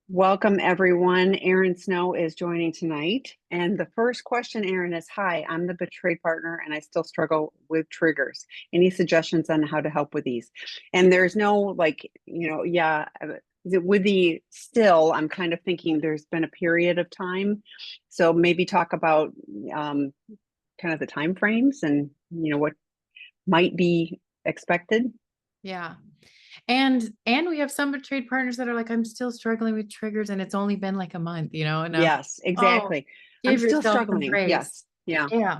Welcome, everyone. Erin Snow is joining tonight. And the first question, Erin, is Hi, I'm the betrayed partner and I still struggle with triggers. Any suggestions on how to help with these? And there's no with the still, I'm kind of thinking there's been a period of time. So maybe talk about um, kind of the time frames and, what might be expected. Yeah. And we have some betrayed partners that are like, I'm still struggling with triggers and it's only been like a month, and Yes, oh, exactly. I'm give still yourself some struggling. grace. Yes. Yeah. Yeah.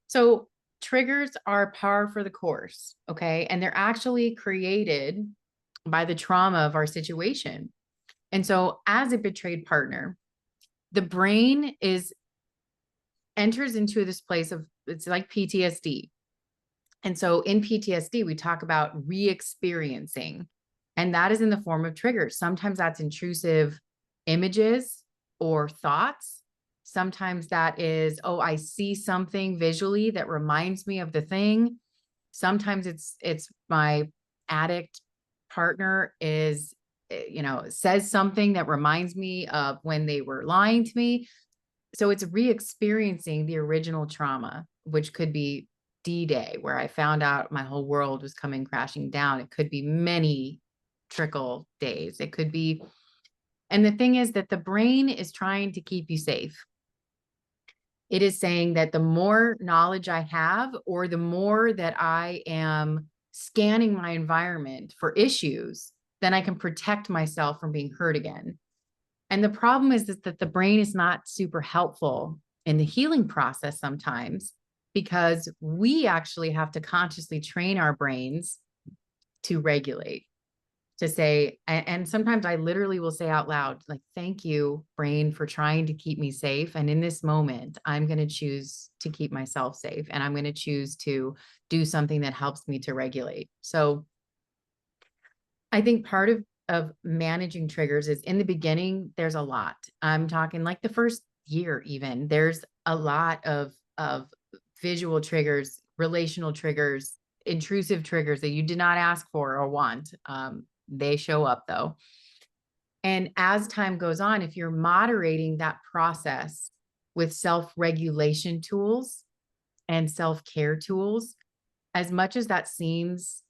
So triggers are par for the course, okay? And they're actually created by the trauma of our situation. And so as a betrayed partner, the brain is enters into this place of it's like PTSD. And so in PTSD, we talk about re experiencing, and that is in the form of triggers. Sometimes that's intrusive images or thoughts. Sometimes that is, oh, I see something visually that reminds me of the thing. Sometimes it's my addict partner is says something that reminds me of when they were lying to me. So it's re-experiencing the original trauma, which could be D-Day, where I found out my whole world was coming crashing down. It could be many trickle days. It could be, and the thing is that the brain is trying to keep you safe. It is saying that the more knowledge I have, or the more that I am scanning my environment for issues, then I can protect myself from being hurt again. And the problem is that the brain is not super helpful in the healing process sometimes, because we actually have to consciously train our brains to regulate, to say, and sometimes I literally will say out loud, like, thank you, brain, for trying to keep me safe. And in this moment, I'm going to choose to keep myself safe. And I'm going to choose to do something that helps me to regulate. So I think part of managing triggers is in the beginning, there's a lot. I'm talking like the first year, even there's a lot of visual triggers, relational triggers, intrusive triggers that you did not ask for or want. They show up though. And as time goes on, if you're moderating that process with self-regulation tools and self-care tools, as much as that seems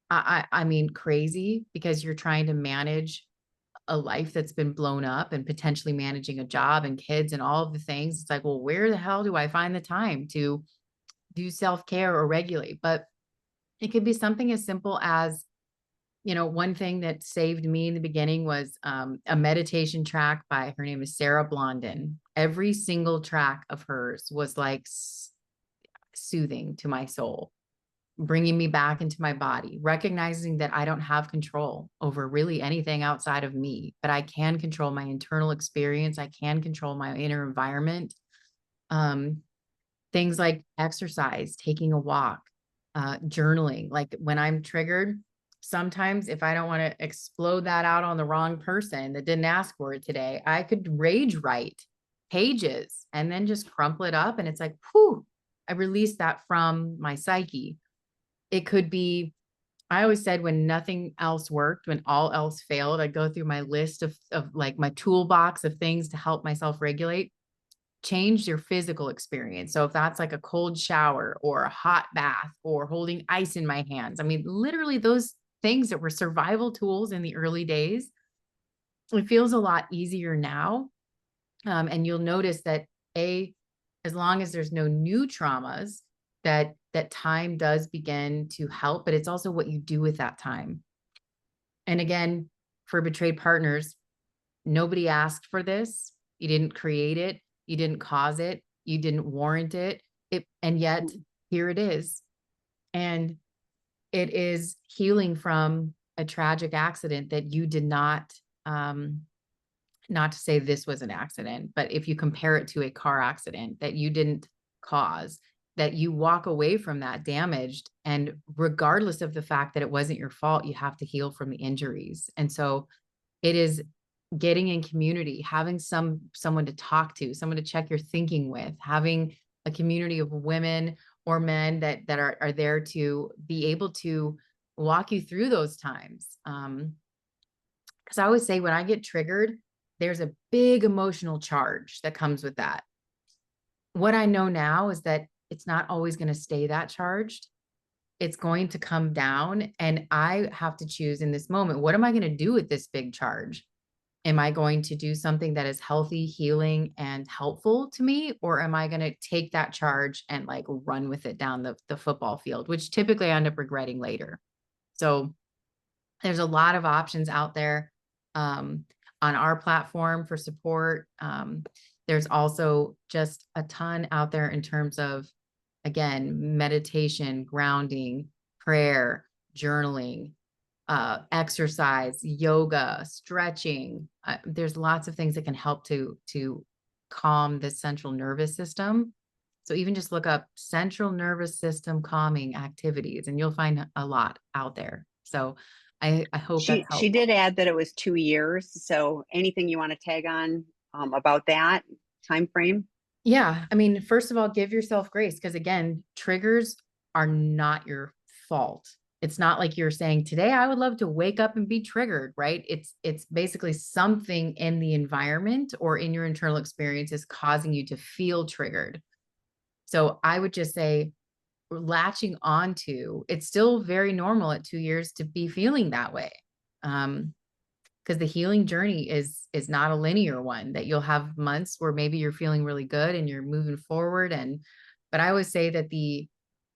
I mean, crazy, because you're trying to manage a life that's been blown up and potentially managing a job and kids and all of the things. It's like, well, where the hell do I find the time to do self-care or regulate? But it could be something as simple as, one thing that saved me in the beginning was a meditation track by, her name is Sarah Blondin. Every single track of hers was like soothing to my soul, bringing me back into my body, recognizing that I don't have control over really anything outside of me, but I can control my internal experience. I can control my inner environment. Um, Things like exercise, taking a walk, journaling. Like when I'm triggered, sometimes if I don't want to explode that out on the wrong person that didn't ask for it today, I could rage write pages and then just crumple it up. And it's like, whew, I released that from my psyche. It could be, I always said, when nothing else worked, when all else failed, I'd go through my list of like my toolbox of things to help myself regulate. Change your physical experience. So if that's like a cold shower or a hot bath or holding ice in my hands, I mean, literally those things that were survival tools in the early days, it feels a lot easier now. And you'll notice that as long as there's no new traumas, that time does begin to help, but it's also what you do with that time. And again, for betrayed partners, nobody asked for this. You didn't create it. You didn't cause it. You didn't warrant it. And yet here it is. And it is healing from a tragic accident that you did not to say this was an accident, but if you compare it to a car accident that you didn't cause, that you walk away from that damaged. And regardless of the fact that it wasn't your fault, you have to heal from the injuries. And so it is getting in community, having someone to talk to, someone to check your thinking with, having a community of women or men that are there to be able to walk you through those times. Because I always say when I get triggered, there's a big emotional charge that comes with that. What I know now is that it's not always going to stay that charged. It's going to come down. And I have to choose in this moment, what am I going to do with this big charge? Am I going to do something that is healthy, healing, and helpful to me? Or am I going to take that charge and like run with it down the football field, which typically I end up regretting later? So there's a lot of options out there on our platform for support. There's also just a ton out there in terms of, again, meditation, grounding, prayer, journaling, exercise, yoga, stretching. There's lots of things that can help to calm the central nervous system. So even just look up central nervous system calming activities, and you'll find a lot out there. So I hope that's She helpful. did add that it was 2 years. So anything you want to tag on about that time frame? Yeah. I mean, first of all, give yourself grace because again, triggers are not your fault. It's not like you're saying today I would love to wake up and be triggered, right? It's basically something in the environment or in your internal experience is causing you to feel triggered. So I would just say latching onto it's still very normal at 2 years to be feeling that way. Because the healing journey is not a linear one, that you'll have months where maybe you're feeling really good and you're moving forward. And but I always say that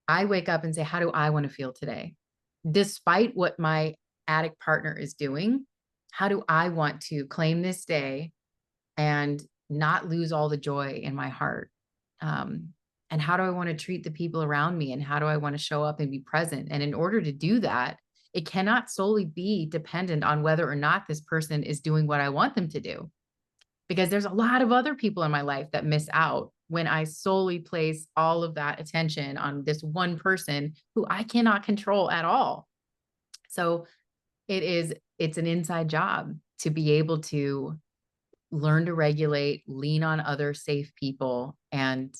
I wake up and say, how do I want to feel today? Despite what my addict partner is doing, how do I want to claim this day and not lose all the joy in my heart? Um, and how do I want to treat the people around me? And how do I want to show up and be present? And in order to do that, it cannot solely be dependent on whether or not this person is doing what I want them to do. Because there's a lot of other people in my life that miss out when I solely place all of that attention on this one person who I cannot control at all. So it's an inside job to be able to learn to regulate, lean on other safe people and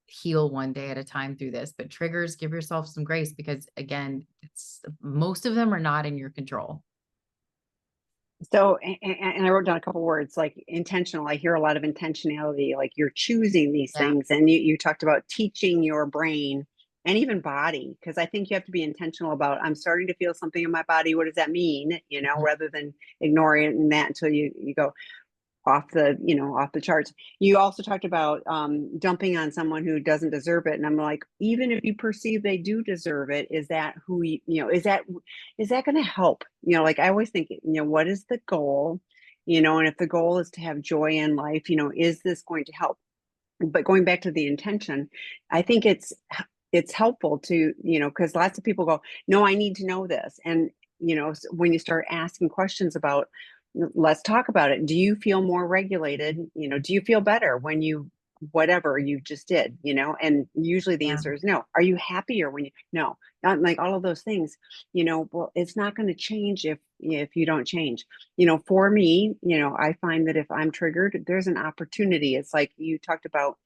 heal one day at a time through this. But triggers, give yourself some grace because again, it's most of them are not in your control. So, and I wrote down a couple words like intentional. I hear a lot of intentionality, like you're choosing these Yeah. things. And you talked about teaching your brain and even body, because I think you have to be intentional about, I'm starting to feel something in my body. What does that mean? Rather than ignoring that until you go, off the charts. You also talked about dumping on someone who doesn't deserve it, and I'm like, even if you perceive they do deserve it, is that who is that going to help? Like I always think, what is the goal? And if the goal is to have joy in life, is this going to help? But going back to the intention, I think it's helpful to, because lots of people go, no, I need to know this. And, when you start asking questions about, let's talk about it. Do you feel more regulated? Do you feel better when whatever you just did, and usually the Yeah. answer is no. Are you happier when no, not like all of those things, well, it's not going to change if you don't change. For me, I find that if I'm triggered, there's an opportunity. It's like you talked about,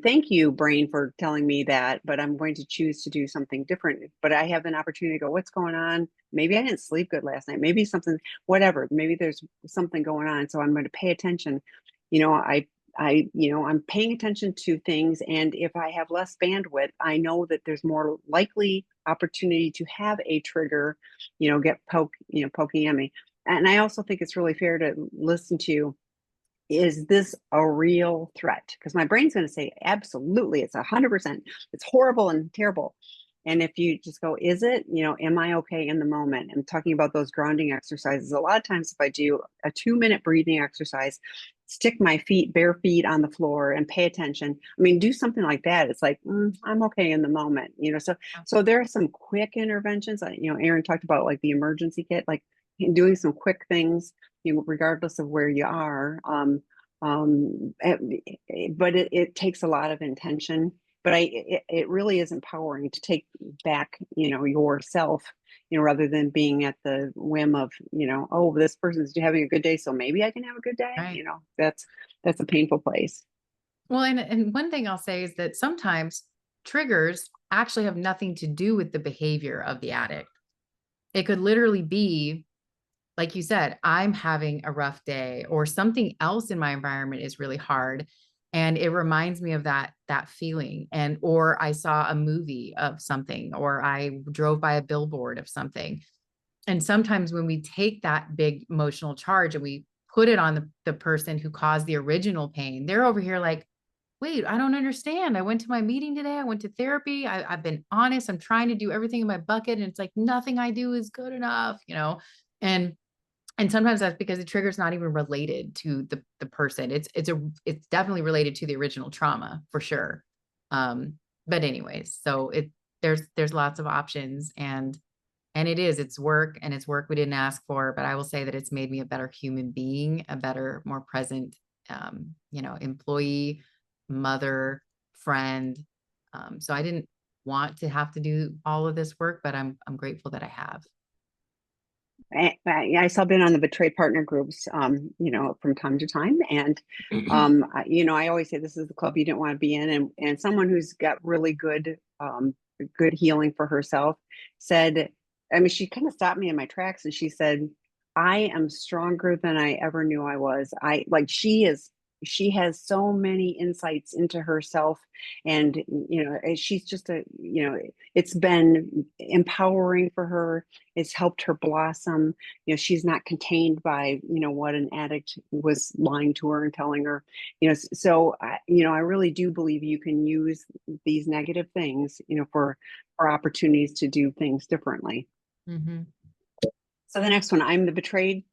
thank you, brain, for telling me that, but I'm going to choose to do something different. But I have an opportunity to go, what's going on? Maybe I didn't sleep good last night. Maybe something, whatever, maybe there's something going on. So I'm going to pay attention. You know, I'm paying attention to things. And if I have less bandwidth, I know that there's more likely opportunity to have a trigger, poking at me. And I also think it's really fair to listen to, is this a real threat? Because my brain's going to say, absolutely, it's 100%. It's horrible and terrible. And if you just go, is it, am I okay in the moment? I'm talking about those grounding exercises. A lot of times, if I do a 2-minute breathing exercise, stick my bare feet on the floor and pay attention. I mean, do something like that. It's like, I'm okay in the moment, so there are some quick interventions. Erin talked about like the emergency kit, like doing some quick things, regardless of where you are. But it takes a lot of intention. But it really is empowering to take back, yourself, rather than being at the whim of, oh, this person's having a good day, so maybe I can have a good day. Right. That's a painful place. Well, and one thing I'll say is that sometimes triggers actually have nothing to do with the behavior of the addict. It could literally be like you said, I'm having a rough day or something else in my environment is really hard. And it reminds me of that feeling. And, or I saw a movie of something, or I drove by a billboard of something. And sometimes when we take that big emotional charge and we put it on the person who caused the original pain, they're over here like, wait, I don't understand. I went to my meeting today. I went to therapy. I've been honest. I'm trying to do everything in my bucket. And it's like, nothing I do is good enough, you know? And and sometimes that's because the trigger is not even related to the person. It's definitely related to the original trauma for sure. Um, but anyways, so there's lots of options, and it's work, and it's work we didn't ask for, but I will say that it's made me a better human being, a better, more present, employee, mother, friend. So I didn't want to have to do all of this work, but I'm grateful that I have. I still been on the Betray Partner groups, from time to time. And, I always say this is the club you didn't want to be in. And someone who's got really good healing for herself said, I mean, she kind of stopped me in my tracks and she said, I am stronger than I ever knew I was. She has so many insights into herself. And, she's just it's been empowering for her. It's helped her blossom. She's not contained by, what an addict was lying to her and telling her. So I really do believe you can use these negative things, for opportunities to do things differently. Mm-hmm. So the next one, I'm the betrayed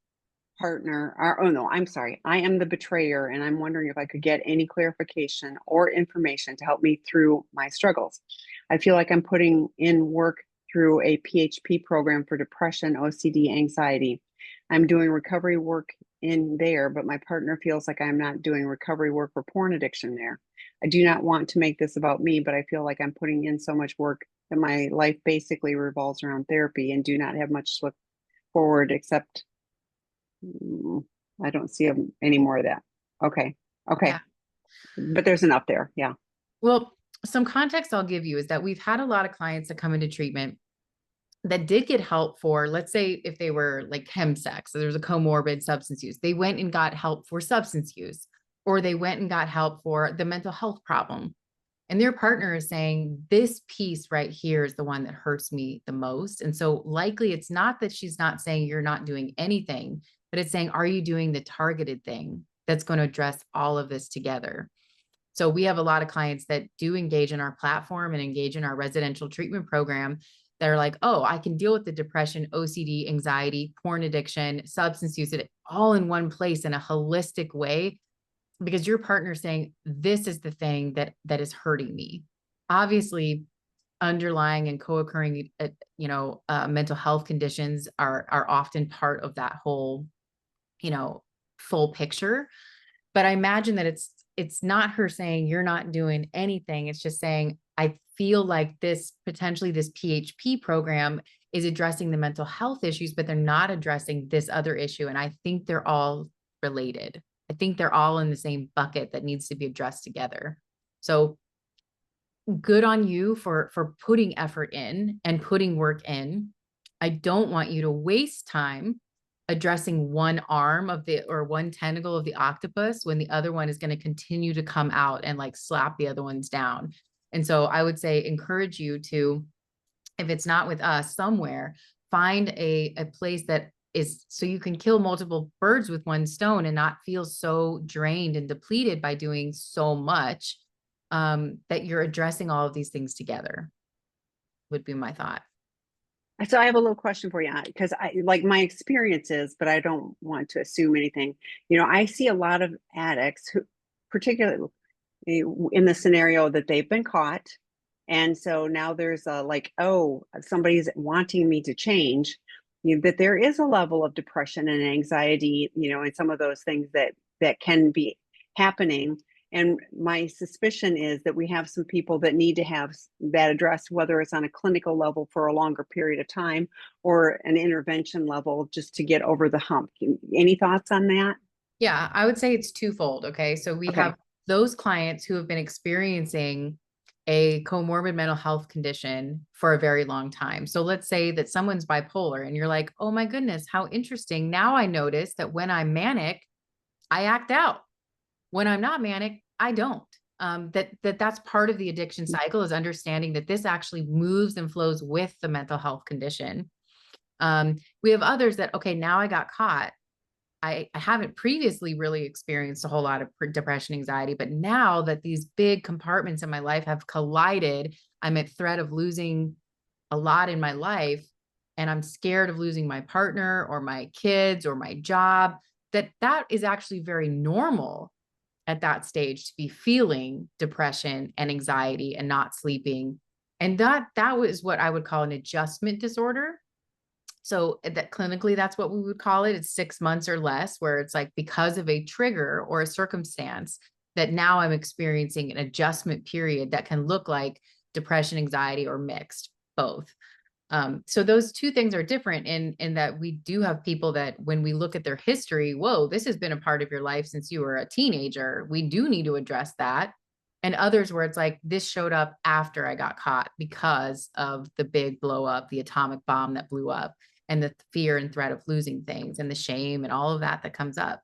partner, or, oh no, I'm sorry, I am the betrayer, and I'm wondering if I could get any clarification or information to help me through my struggles. I feel like I'm putting in work through a PHP program for depression, OCD, anxiety. I'm doing recovery work in there, but my partner feels like I'm not doing recovery work for porn addiction there. I do not want to make this about me, but I feel like I'm putting in so much work that my life basically revolves around therapy and do not have much to look forward except I don't see any more of that. Okay. Okay. Yeah. But there's enough there. Yeah. Well, some context I'll give you is that we've had a lot of clients that come into treatment that did get help for, let's say, if they were like chemsex, so there's a comorbid substance use, they went and got help for substance use, or they went and got help for the mental health problem. And their partner is saying, this piece right here is the one that hurts me the most. And so likely it's not that she's not saying you're not doing anything, but it's saying, are you doing the targeted thing that's going to address all of this together? So we have a lot of clients that do engage in our platform and engage in our residential treatment program that are like, oh, I can deal with the depression, OCD, anxiety, porn addiction, substance use, it all in one place in a holistic way, because your partner's saying, this is the thing that is hurting me. Obviously, underlying and co-occurring, mental health conditions are often part of that whole, full picture. But I imagine that it's not her saying you're not doing anything. It's just saying, I feel like this PHP program is addressing the mental health issues, but they're not addressing this other issue. And I think they're all related. I think they're all in the same bucket that needs to be addressed together. So good on you for putting effort in and putting work in. I don't want you to waste time addressing one arm of the, or one tentacle of the octopus, when the other one is going to continue to come out and like slap the other ones down. And so I would say, encourage you to, if it's not with us somewhere, find a place that is, so you can kill multiple birds with one stone and not feel so drained and depleted by doing so much, that you're addressing all of these things together, would be my thought. So I have a little question for you because I like my experiences, but I don't want to assume anything. I see a lot of addicts who, particularly in the scenario that they've been caught. And so now there's a like, oh, somebody's wanting me to change, that there is a level of depression and anxiety, and some of those things that can be happening. And my suspicion is that we have some people that need to have that addressed, whether it's on a clinical level for a longer period of time or an intervention level just to get over the hump. Any thoughts on that? Yeah, I would say it's twofold. Okay. So we Okay. have those clients who have been experiencing a comorbid mental health condition for a very long time. So let's say that someone's bipolar and you're like, oh my goodness, how interesting. Now I notice that when I'm manic, I act out. When I'm not manic, I don't. That's part of the addiction cycle, is understanding that this actually moves and flows with the mental health condition. We have others that, okay, now I got caught. I haven't previously really experienced a whole lot of depression, anxiety, but now that these big compartments in my life have collided, I'm at threat of losing a lot in my life, and I'm scared of losing my partner or my kids or my job. That is actually very normal at that stage, to be feeling depression and anxiety and not sleeping. And that was what I would call an adjustment disorder. So that clinically, that's what we would call it. It's 6 months or less, where it's like because of a trigger or a circumstance that now I'm experiencing an adjustment period that can look like depression, anxiety, or mixed, both. So those two things are different in that we do have people that when we look at their history, whoa, this has been a part of your life since you were a teenager. We do need to address that. And others where it's like, this showed up after I got caught because of the big blow up, the atomic bomb that blew up, and the fear and threat of losing things and the shame and all of that that comes up.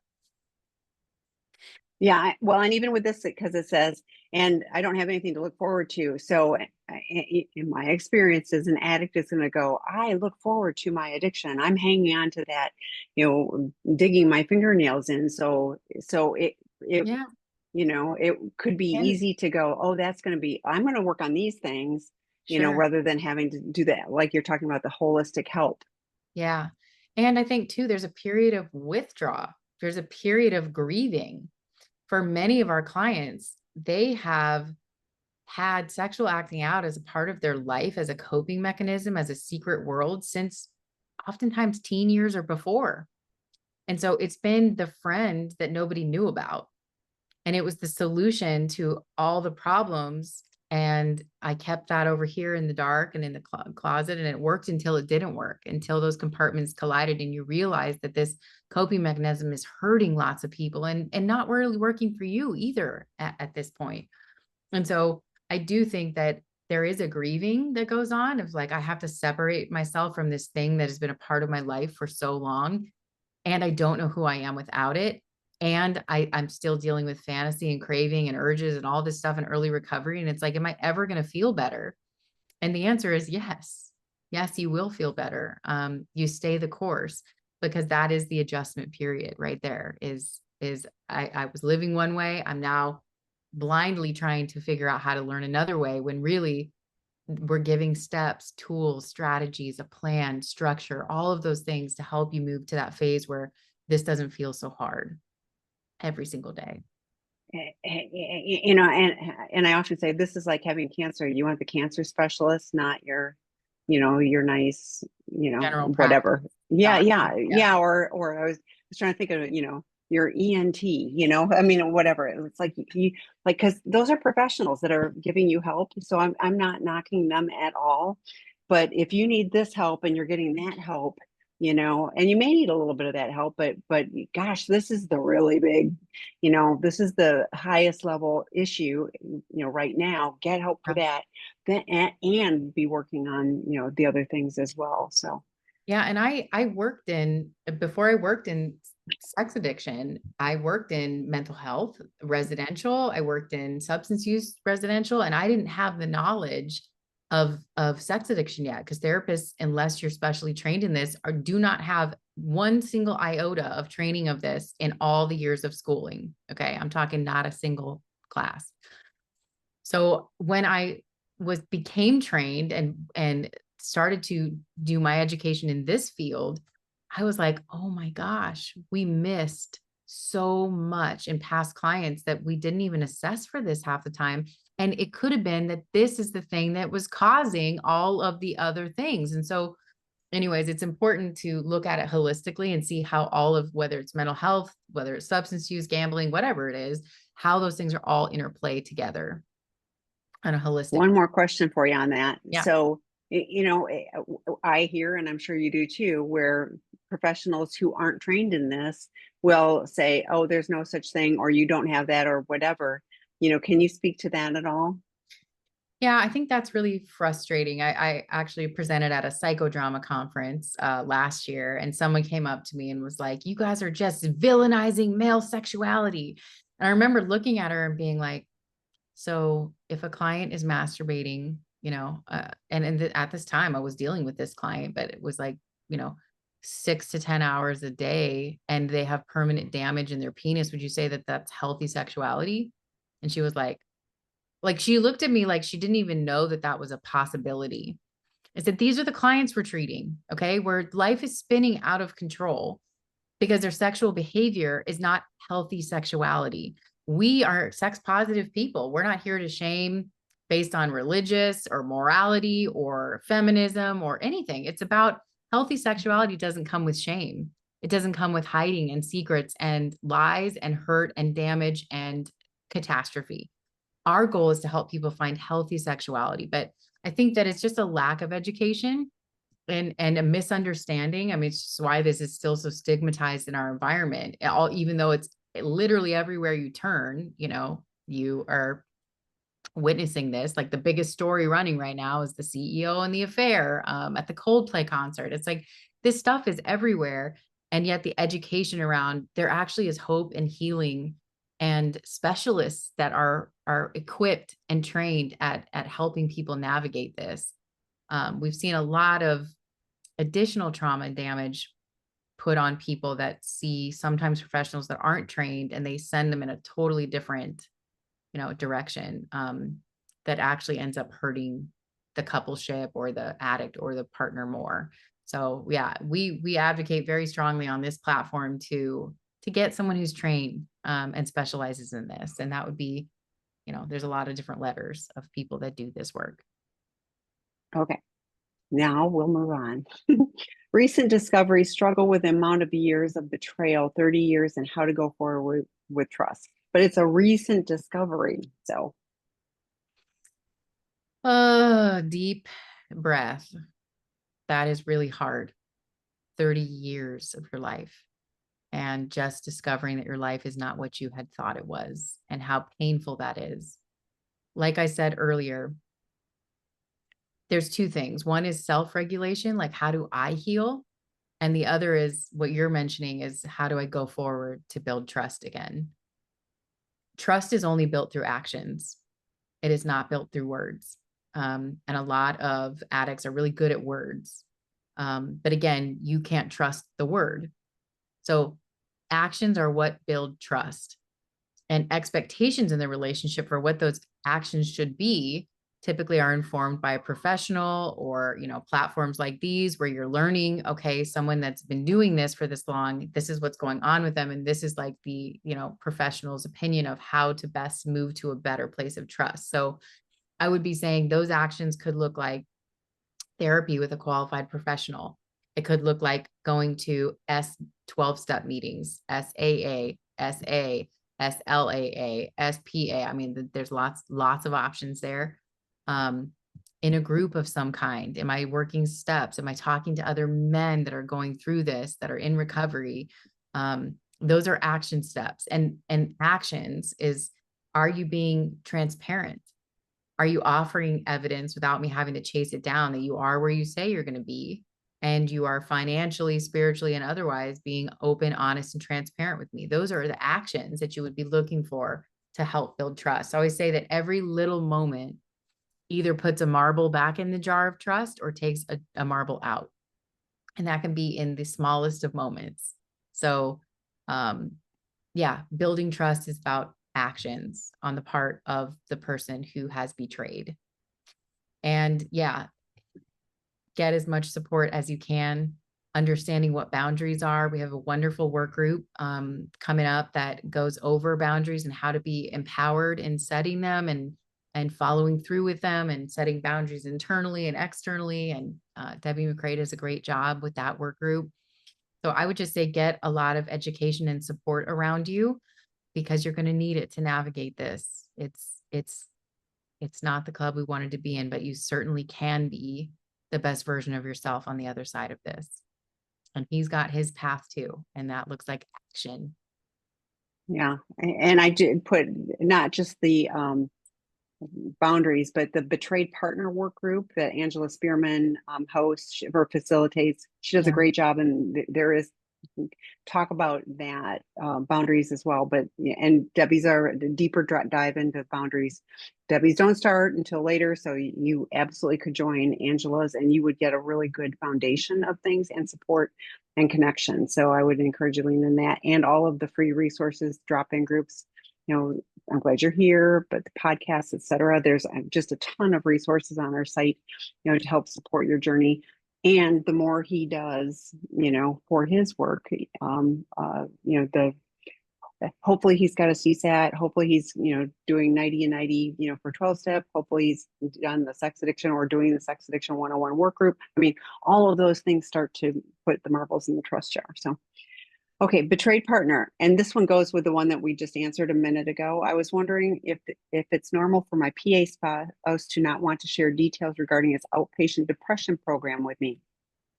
Yeah, well, and even with this, because it says, and I don't have anything to look forward to. So, in my experiences, an addict is going to go, I look forward to my addiction. I'm hanging on to that, digging my fingernails in. So Yeah. it could be And easy to go, oh, I'm going to work on these things, sure. rather than having to do that. Like you're talking about the holistic help. Yeah. And I think too, there's a period of withdrawal. There's a period of grieving. For many of our clients, they have had sexual acting out as a part of their life, as a coping mechanism, as a secret world since oftentimes teen years or before. And so it's been the friend that nobody knew about. And it was the solution to all the problems. And I kept that over here in the dark and in the closet, and it worked until it didn't work, until those compartments collided and you realize that this coping mechanism is hurting lots of people and not really working for you either at this point. And so I do think that there is a grieving that goes on of like, I have to separate myself from this thing that has been a part of my life for so long, and I don't know who I am without it. And I'm still dealing with fantasy and craving and urges and all this stuff in early recovery. And it's like, am I ever going to feel better? And the answer is yes. Yes, you will feel better. You stay the course, because that is the adjustment period right there. I was living one way. I'm now blindly trying to figure out how to learn another way, when really we're giving steps, tools, strategies, a plan, structure, all of those things to help you move to that phase where this doesn't feel so hard every single day. And I often say this is like having cancer. You want the cancer specialist, not your nice, General practice whatever. Yeah, doctor. yeah, Yeah. yeah. Or I was trying to think of, your ENT, I mean, whatever. It's like because those are professionals that are giving you help. So I'm not knocking them at all. But if you need this help and you're getting that help, and you may need a little bit of that help, but gosh, this is the really big, this is the highest level issue, right now. Get help for that, and be working on, the other things as well. So Yeah. And I worked before I worked in sex addiction, I worked in mental health residential. I worked in substance use residential, and I didn't have the knowledge of sex addiction yet, because therapists, unless you're specially trained in this, do not have one single iota of training of this in all the years of schooling. Okay. I'm talking not a single class. So when I became trained and started to do my education in this field, I was like, oh my gosh, we missed so much in past clients that we didn't even assess for this half the time. And it could have been that this is the thing that was causing all of the other things. And so, anyways, it's important to look at it holistically and see how all of, whether it's mental health, whether it's substance use, gambling, whatever it is, how those things are all interplay together on a holistic. one more question for you on that. Yeah. So, I hear, and I'm sure you do too, where professionals who aren't trained in this will say, oh, there's no such thing, or you don't have that, or whatever. Can you speak to that at all? Yeah, I think that's really frustrating. I actually presented at a psychodrama conference last year, and someone came up to me and was like, "You guys are just villainizing male sexuality." And I remember looking at her and being like, "So if a client is masturbating, at this time I was dealing with this client, but it was like, you know, 6 to 10 hours a day, and they have permanent damage in their penis. Would you say that that's healthy sexuality?" And she was like, she looked at me like she didn't even know that that was a possibility. I said, these are the clients we're treating, okay, where life is spinning out of control because their sexual behavior is not healthy sexuality. We are sex positive people. We're not here to shame based on religious or morality or feminism or anything. It's about healthy sexuality doesn't come with shame. It doesn't come with hiding and secrets and lies and hurt and damage and catastrophe. Our goal is to help people find healthy sexuality, but I think that it's just a lack of education and a misunderstanding. I mean, it's just why this is still so stigmatized in our environment, even though it's literally everywhere you turn, you are witnessing this. Like the biggest story running right now is the CEO and the affair at the Coldplay concert. It's like this stuff is everywhere. And yet the education around there actually is hope and healing and specialists that are equipped and trained at helping people navigate this. We've seen a lot of additional trauma and damage put on people that see sometimes professionals that aren't trained, and they send them in a totally different direction, that actually ends up hurting the coupleship or the addict or the partner more. So yeah, we advocate very strongly on this platform to get someone who's trained and specializes in this. And that would be, there's a lot of different levers of people that do this work. Okay, now we'll move on. Recent discoveries struggle with the amount of years of betrayal, 30 years, and how to go forward with trust. But it's a recent discovery. So, Deep breath. That is really hard. 30 years of your life, and just discovering that your life is not what you had thought it was, and how painful that is. Like I said earlier, there's two things. One is self-regulation, like how do I heal? And the other is what you're mentioning is how do I go forward to build trust again? Trust is only built through actions. It is not built through words. And a lot of addicts are really good at words. But again, you can't trust the word. So actions are what build trust, and expectations in the relationship for what those actions should be typically are informed by a professional or platforms like these where you're learning, okay, someone that's been doing this for this long, this is what's going on with them, and this is like the professional's opinion of how to best move to a better place of trust. So I would be saying those actions could look like therapy with a qualified professional. It could look like going to S 12-step meetings, SAA, SA, SLAA, SPA. I mean, there's lots of options there. In a group of some kind. Am I working steps? Am I talking to other men that are going through this, that are in recovery? Those are action steps. And actions is, are you being transparent? Are you offering evidence without me having to chase it down that you are where you say you're going to be? And you are financially, spiritually, and otherwise being open, honest, and transparent with me. Those are the actions that you would be looking for to help build trust. I always say that every little moment either puts a marble back in the jar of trust or takes a marble out. And that can be in the smallest of moments. So, yeah, building trust is about actions on the part of the person who has betrayed. And yeah, get as much support as you can, understanding what boundaries are. We have a wonderful work group coming up that goes over boundaries and how to be empowered in setting them and following through with them and setting boundaries internally and externally. And Debbie McCray does a great job with that work group. So I would just say get a lot of education and support around you, because you're going to need it to navigate this. It's not the club we wanted to be in, but you certainly can be the best version of yourself on the other side of this. And he's got his path too, and that looks like action. yeah. And I did put not just the boundaries, but the betrayed partner work group that Angela Spearman hosts or facilitates, she does a Yeah. great job, and there is talk about that boundaries as well. But and Debbie's are a deeper dive into boundaries. Debbie's don't start until later, so you absolutely could join Angela's, and you would get a really good foundation of things and support and connection. So I would encourage you to lean in that, and all of the free resources, drop-in groups. You know, I'm glad you're here, but the podcast, etc. There's just a ton of resources on our site, you know, to help support your journey. And the more he does, you know, for his work, you know, hopefully he's got a CSAT. Hopefully he's, you know, doing 90 and 90, you know, for 12 step. Hopefully he's done the sex addiction or doing the sex addiction 101 work group. I mean, all of those things start to put the marbles in the trust jar. So, okay, betrayed partner. And this one goes with the one that we just answered a minute ago. I was wondering if it's normal for my PA spouse to not want to share details regarding his outpatient depression program with me.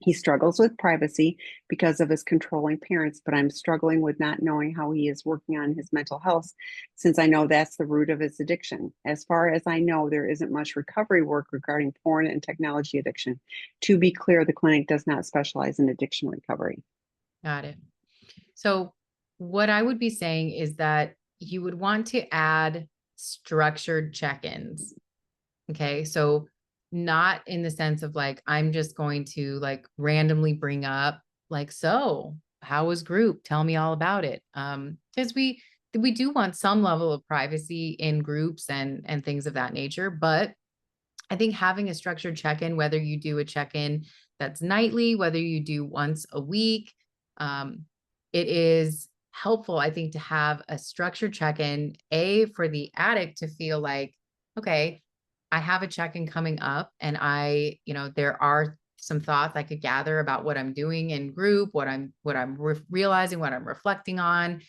He struggles with privacy because of his controlling parents, but I'm struggling with not knowing how he is working on his mental health since I know that's the root of his addiction. As far as I know, there isn't much recovery work regarding porn and technology addiction. To be clear, the clinic does not specialize in addiction recovery. Got it. So what I would be saying is that you would want to add structured check-ins. Okay. So not in the sense of like, I'm just going to like randomly bring up like, so how was group? Tell me all about it. Because we do want some level of privacy in groups and things of that nature. But I think having a structured check-in, whether you do a check-in that's nightly, whether you do once a week, it is helpful, I think, to have a structured check-in, for the addict to feel like, okay, I have a check-in coming up and there are some thoughts I could gather about what I'm doing in group, what I'm realizing, what I'm reflecting on,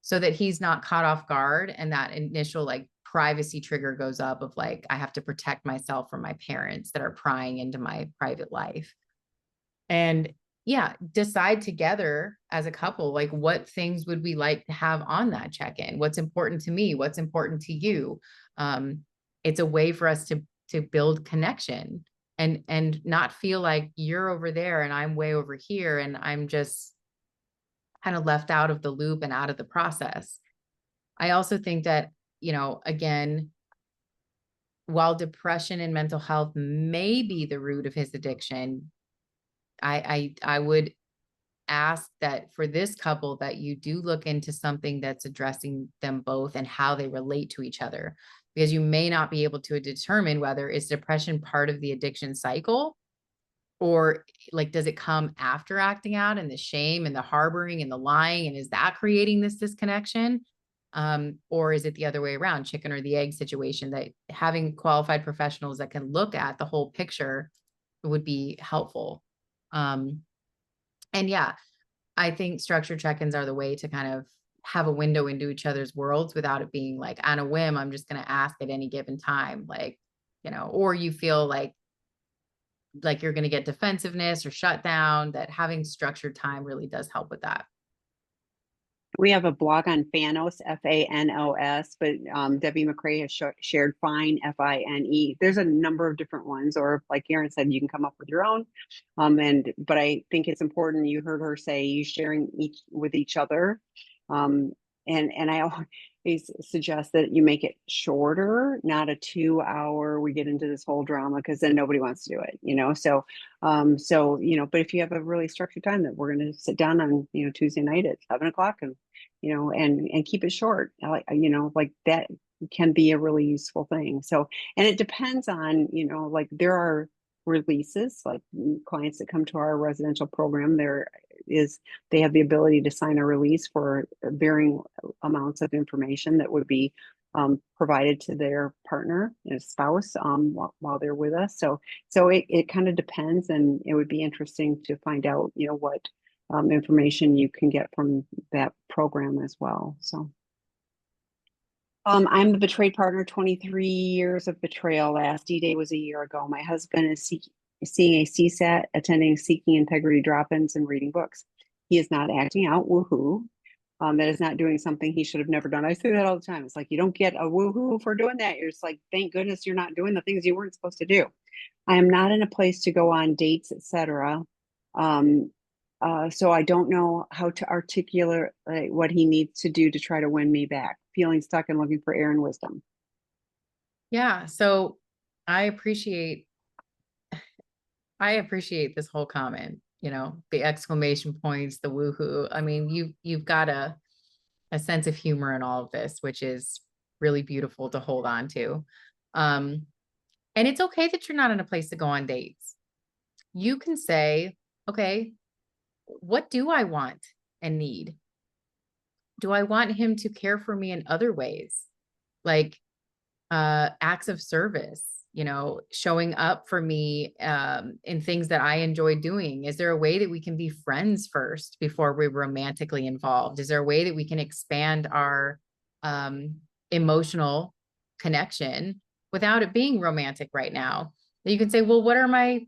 so that he's not caught off guard. And that initial like privacy trigger goes up of like, I have to protect myself from my parents that are prying into my private life. And yeah, decide together as a couple, like what things would we like to have on that check-in? What's important to me? What's important to you? It's a way for us to build connection and not feel like you're over there and I'm way over here and I'm just kind of left out of the loop and out of the process. I also think that, again, while depression and mental health may be the root of his addiction, I would ask that for this couple that you do look into something that's addressing them both and how they relate to each other, because you may not be able to determine whether is depression part of the addiction cycle, or like, does it come after acting out and the shame and the harboring and the lying? And is that creating this disconnection? Or is it the other way around, chicken or the egg situation, that having qualified professionals that can look at the whole picture would be helpful. And yeah, I think structured check-ins are the way to kind of have a window into each other's worlds without it being like on a whim, I'm just going to ask at any given time, like, or you feel like you're going to get defensiveness or shut down. That having structured time really does help with that. We have a blog on Fanos, Fanos, but Debbie McCrae has shared Fine, Fine. There's a number of different ones, or like Erin said, you can come up with your own. But I think it's important. You heard her say you sharing with each other. And I always suggest that you make it shorter, not a 2 hour. We get into this whole drama because then nobody wants to do it, So, but if you have a really structured time that we're going to sit down on, Tuesday night at 7 o'clock and, and keep it short, like that can be a really useful thing. So, and it depends on, there are releases, like clients that come to our residential program, they have the ability to sign a release for varying amounts of information that would be provided to their partner and spouse while they're with us. So it kind of depends, and it would be interesting to find out, what information you can get from that program as well. So. I'm the betrayed partner, 23 years of betrayal. Last D-Day was a year ago. My husband is seeing a CSAT, attending Seeking Integrity drop-ins and reading books. He is not acting out, woohoo. that is not doing something he should have never done. I say that all the time. It's like you don't get a woohoo for doing that. You're just like, thank goodness you're not doing the things you weren't supposed to do. I am not in a place to go on dates, etc. Um, so I don't know how to articulate what he needs to do to try to win me back. Feeling stuck and looking for Erin wisdom. Yeah. So I appreciate I appreciate this whole comment, the exclamation points, the woohoo. I mean, you've got a sense of humor in all of this, which is really beautiful to hold on to. Um, and it's okay that you're not in a place to go on dates. You can say, okay, what do I want and need? Do I want him to care for me in other ways? Like acts of service, showing up for me in things that I enjoy doing? Is there a way that we can be friends first before we're romantically involved? Is there a way that we can expand our emotional connection without it being romantic right now? That you can say, well, what are my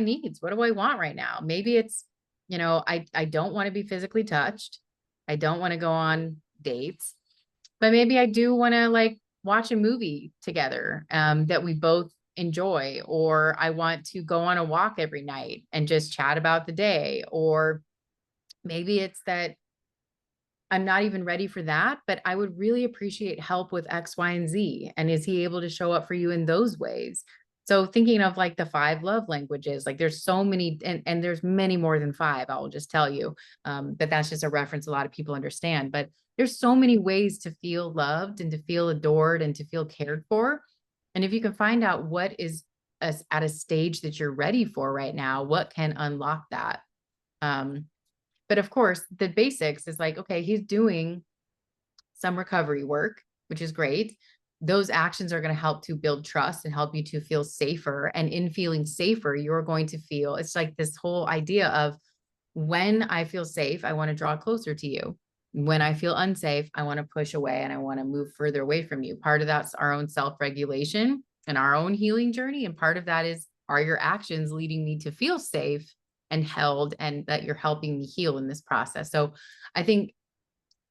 needs? What do I want right now? Maybe it's, I don't want to be physically touched. I don't want to go on dates, but maybe I do want to like watch a movie together that we both enjoy, or I want to go on a walk every night and just chat about the day. Or maybe it's that I'm not even ready for that, but I would really appreciate help with X, Y, and Z. And is he able to show up for you in those ways? So thinking of like the 5 love languages, like there's so many, and there's many more than 5, I will just tell you. But that's just a reference a lot of people understand. But there's so many ways to feel loved and to feel adored and to feel cared for. And if you can find out what is at a stage that you're ready for right now, what can unlock that? But of course, the basics is like, okay, he's doing some recovery work, which is great. Those actions are going to help to build trust and help you to feel safer. And in feeling safer, you're going to feel it's like this whole idea of when I feel safe, I want to draw closer to you. When I feel unsafe, I want to push away and I want to move further away from you. Part of that's our own self regulation and our own healing journey. And part of that is, are your actions leading me to feel safe and held, and that you're helping me heal in this process? So I think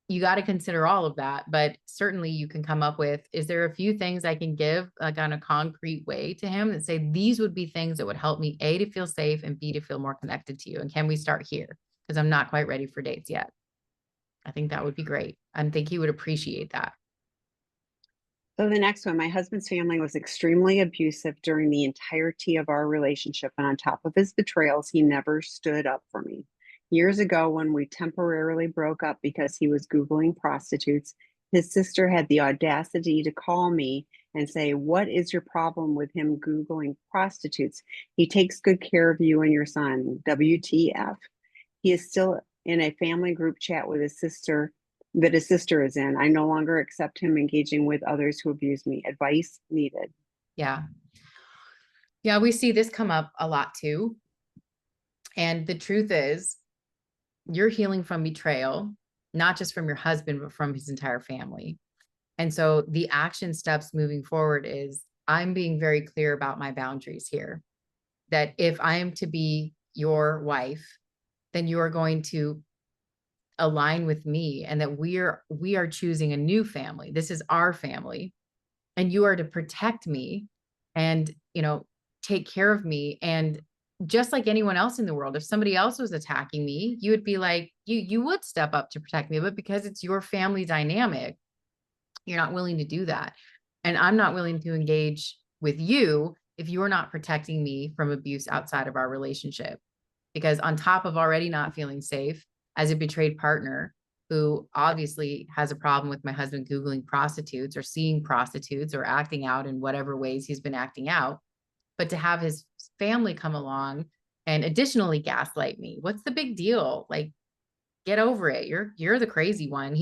you got to consider all of that, but certainly you can come up with, is there a few things I can give like on a concrete way to him that say, these would be things that would help me A, to feel safe, and B, to feel more connected to you. And can we start here? Because I'm not quite ready for dates yet. I think that would be great. I think he would appreciate that. So the next one, my husband's family was extremely abusive during the entirety of our relationship. And on top of his betrayals, he never stood up for me. Years ago, when we temporarily broke up because he was Googling prostitutes, his sister had the audacity to call me and say, "What is your problem with him Googling prostitutes? He takes good care of you and your son. WTF?" He is still in a family group chat with his sister that his sister is in. I no longer accept him engaging with others who abuse me. Advice needed. Yeah. Yeah. We see this come up a lot too. And the truth is, you're healing from betrayal, not just from your husband, but from his entire family. And so the action steps moving forward is, I'm being very clear about my boundaries here, that if I am to be your wife, then you are going to align with me, and that we are choosing a new family. This is our family, and you are to protect me and, take care of me. And just like anyone else in the world, if somebody else was attacking me, you would be like, you would step up to protect me. But because it's your family dynamic, you're not willing to do that. And I'm not willing to engage with you if you're not protecting me from abuse outside of our relationship. Because on top of already not feeling safe as a betrayed partner who obviously has a problem with my husband Googling prostitutes or seeing prostitutes or acting out in whatever ways he's been acting out, but to have his family come along and additionally gaslight me. What's the big deal? Like, get over it. You're the crazy one.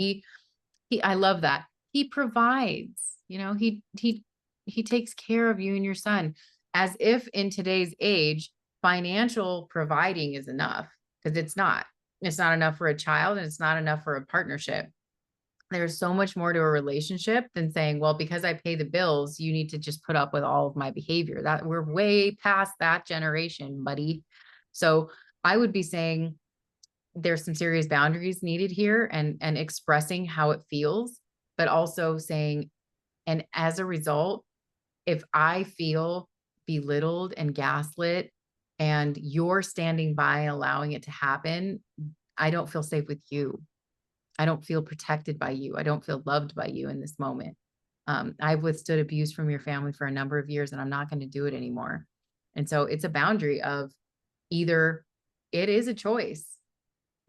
I love that. He provides, he takes care of you and your son, as if in today's age, financial providing is enough, because it's not enough for a child, and it's not enough for a partnership. There's so much more to a relationship than saying, well, because I pay the bills, you need to just put up with all of my behavior. That we're way past that generation, buddy. So I would be saying, there's some serious boundaries needed here, and expressing how it feels, but also saying, and as a result, if I feel belittled and gaslit and you're standing by allowing it to happen, I don't feel safe with you. I don't feel protected by you. I don't feel loved by you in this moment. I've withstood abuse from your family for a number of years, and I'm not going to do it anymore. And so it's a boundary of either it is a choice.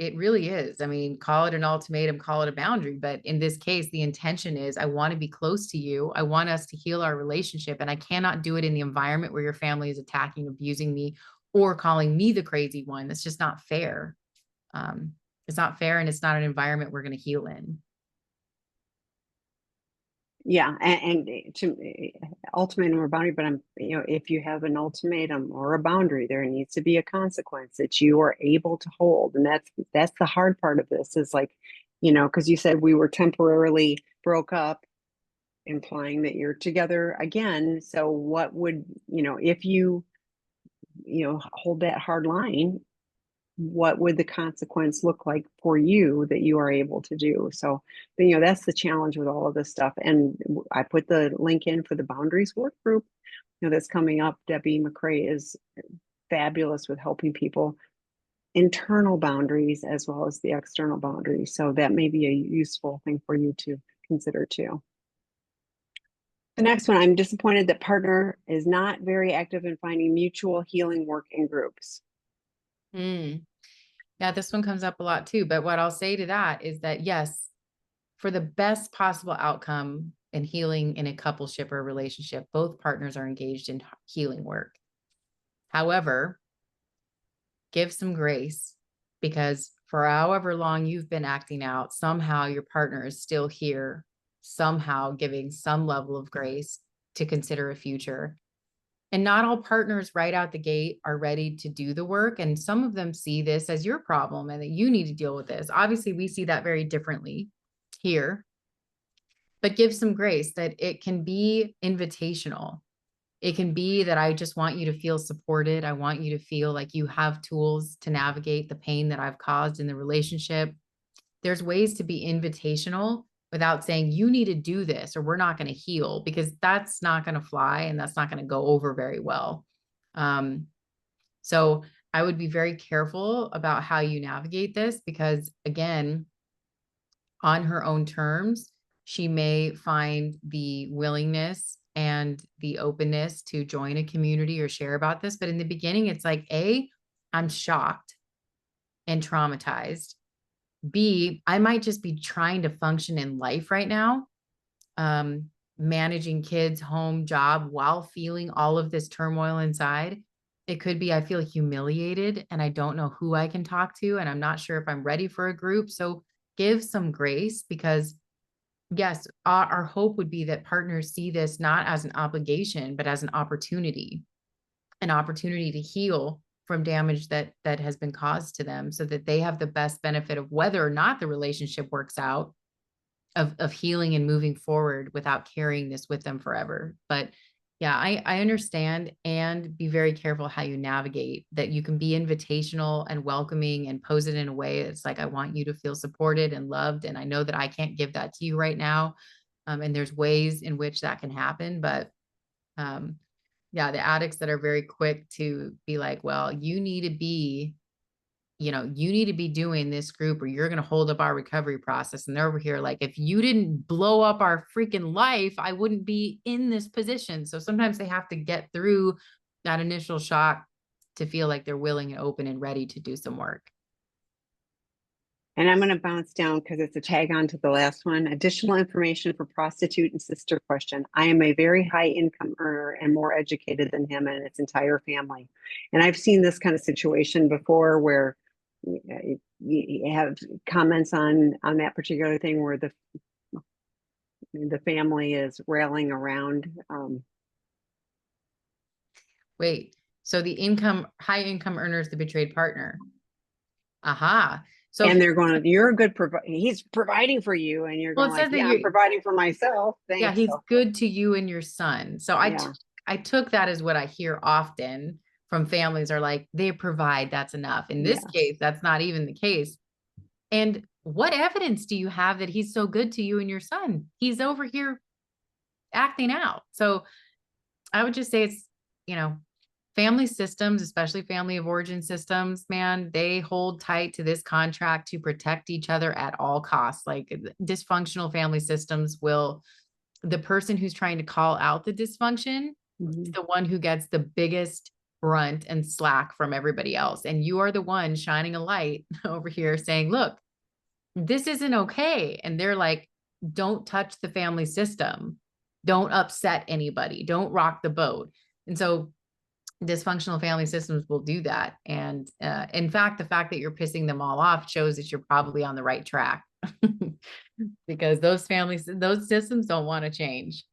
It really is. I mean, call it an ultimatum, call it a boundary. But in this case, the intention is I want to be close to you. I want us to heal our relationship. And I cannot do it in the environment where your family is attacking, abusing me, or calling me the crazy one. That's just not fair. It's not fair. And it's not an environment we're going to heal in. Yeah, and to ultimatum or boundary, but if you have an ultimatum or a boundary, there needs to be a consequence that you are able to hold, and that's the hard part of this is like, because you said we were temporarily broke up, implying that you're together again. So what would, if you hold that hard line, what would the consequence look like for you that you are able to do? So, that's the challenge with all of this stuff. And I put the link in for the boundaries work group, that's coming up. Debbie McCrae is fabulous with helping people internal boundaries as well as the external boundaries. So that may be a useful thing for you to consider too. The next one, I'm disappointed that partner is not very active in finding mutual healing work in groups. Yeah, this one comes up a lot too. But what I'll say to that is that, yes, for the best possible outcome in healing in a coupleship or relationship, both partners are engaged in healing work. However, give some grace, because for however long you've been acting out, somehow your partner is still here, somehow giving some level of grace to consider a future. And not all partners right out the gate are ready to do the work. And some of them see this as your problem and that you need to deal with this. Obviously, we see that very differently here, but give some grace that it can be invitational. It can be that I just want you to feel supported. I want you to feel like you have tools to navigate the pain that I've caused in the relationship. There's ways to be invitational without saying you need to do this or we're not going to heal, because that's not going to fly and that's not going to go over very well. So I would be very careful about how you navigate this, because again, on her own terms, she may find the willingness and the openness to join a community or share about this. But in the beginning, it's like, A, I'm shocked and traumatized. B, I might just be trying to function in life right now, managing kids, home, job, while feeling all of this turmoil inside. It could be I feel humiliated and I don't know who I can talk to, and I'm not sure if I'm ready for a group. So give some grace, because yes, our hope would be that partners see this not as an obligation, but as an opportunity to heal from damage that has been caused to them, so that they have the best benefit of whether or not the relationship works out, of healing and moving forward without carrying this with them forever. But yeah, I understand, and be very careful how you navigate that. You can be invitational and welcoming and pose it in a way that's like, I want you to feel supported and loved. And I know that I can't give that to you right now. And there's ways in which that can happen. But yeah, the addicts that are very quick to be like, well, you need to be doing this group or you're going to hold up our recovery process. And they're over here like, if you didn't blow up our freaking life, I wouldn't be in this position. So sometimes they have to get through that initial shock to feel like they're willing and open and ready to do some work. And I'm going to bounce down because it's a tag on to the last one. Additional information for prostitute and sister question. I am a very high income earner and more educated than him and his entire family. And I've seen this kind of situation before where you have comments on that particular thing where the family is railing around. Wait, so the high income earner is the betrayed partner. Aha. So and they're going, you're a good he's providing for you, and you're going like, yeah, I'm providing for myself. Thanks. Yeah, he's good to you and your son. So I took that as what I hear often from families are like, they provide, that's enough. In this Yes. case, that's not even the case. And what evidence do you have that he's so good to you and your son? He's over here acting out. So I would just say it's, you know, family systems, especially family of origin systems, man, they hold tight to this contract to protect each other at all costs. Like dysfunctional family systems will, the person who's trying to call out the dysfunction is Mhm. the one who gets the biggest brunt and slack from everybody else. And you are the one shining a light over here saying, look, this isn't okay. And they're like, don't touch the family system. Don't upset anybody. Don't rock the boat. And so dysfunctional family systems will do that. And in fact, the fact that you're pissing them all off shows that you're probably on the right track because those families, those systems don't want to change.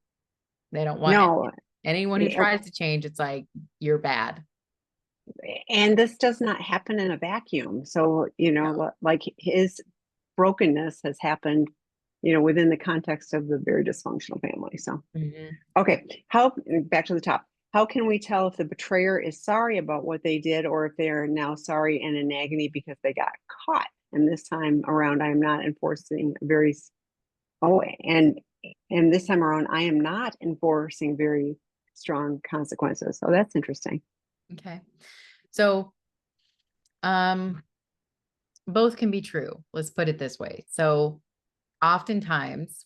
They don't want No, anyone who tries to change. It's like, you're bad. and this does not happen in a vacuum. So, No. like his brokenness has happened, within the context of the very dysfunctional family. So, Mhm. okay, how back to the top. How can we tell if the betrayer is sorry about what they did or if they are now sorry and in agony because they got caught? And this time around, I am not enforcing very oh, and this time around, I am not enforcing very strong consequences. So that's interesting. Okay. So, um, both can be true. Let's put it this way. So, oftentimes,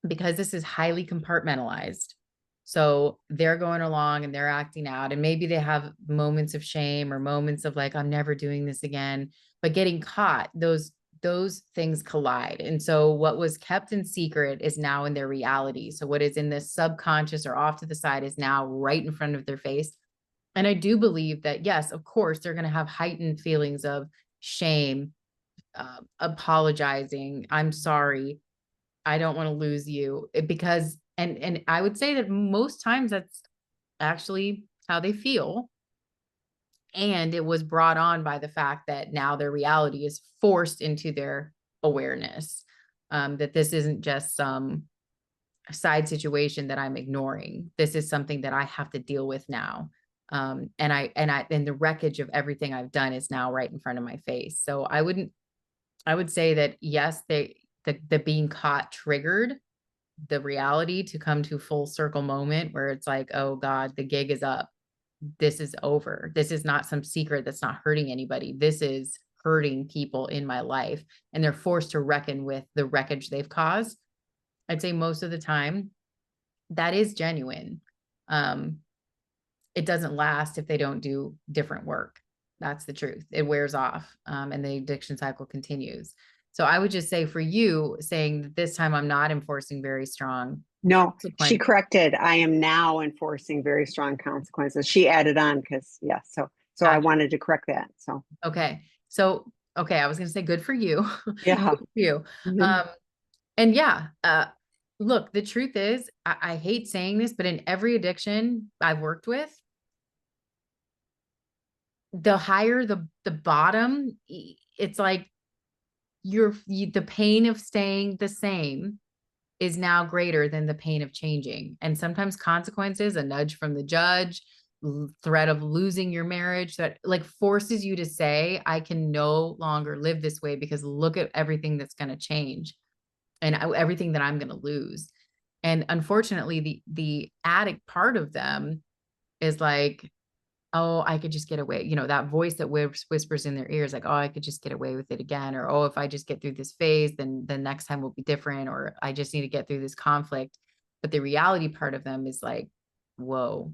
because this is highly compartmentalized, so they're going along and they're acting out, and maybe they have moments of shame or moments of like, I'm never doing this again, but getting caught, those things collide. And so what was kept in secret is now in their reality. So what is in the subconscious or off to the side is now right in front of their face. And I do believe that, yes, of course, they're going to have heightened feelings of shame, apologizing, I'm sorry, I don't want to lose you, because and I would say that most times that's actually how they feel. And it was brought on by the fact that now their reality is forced into their awareness. That this isn't just some side situation that I'm ignoring. This is something that I have to deal with now. And the wreckage of everything I've done is now right in front of my face. So I would say that yes, the being caught triggered the reality to come to full circle moment where it's like, oh God, the gig is up. This is over. This is not some secret that's not hurting anybody. This is hurting people in my life. And they're forced to reckon with the wreckage they've caused. I'd say most of the time that is genuine. Um, it doesn't last if they don't do different work. That's the truth. It wears off, and the addiction cycle continues. So I would just say for you, saying that this time I'm not enforcing very strong No, she consequence. corrected. I am now enforcing very strong consequences. She added on because yeah, so I Gotcha. wanted to correct that. So Okay. So, okay, I was going to say good for you. yeah. Good for you. Mhm. Um, and yeah, look, the truth is, I hate saying this, but in every addiction I've worked with, the higher the bottom, it's like the pain of staying the same is now greater than the pain of changing. And sometimes consequences, a nudge from the judge, threat of losing your marriage, that like forces you to say, I can no longer live this way because look at everything that's going to change and everything that I'm going to lose. And unfortunately, the addict part of them is like, oh, I could just get away. You know, that voice that whispers in their ears, like, oh, I could just get away with it again. Or, oh, if I just get through this phase, then the next time will be different. Or I just need to get through this conflict. But the reality part of them is like, whoa,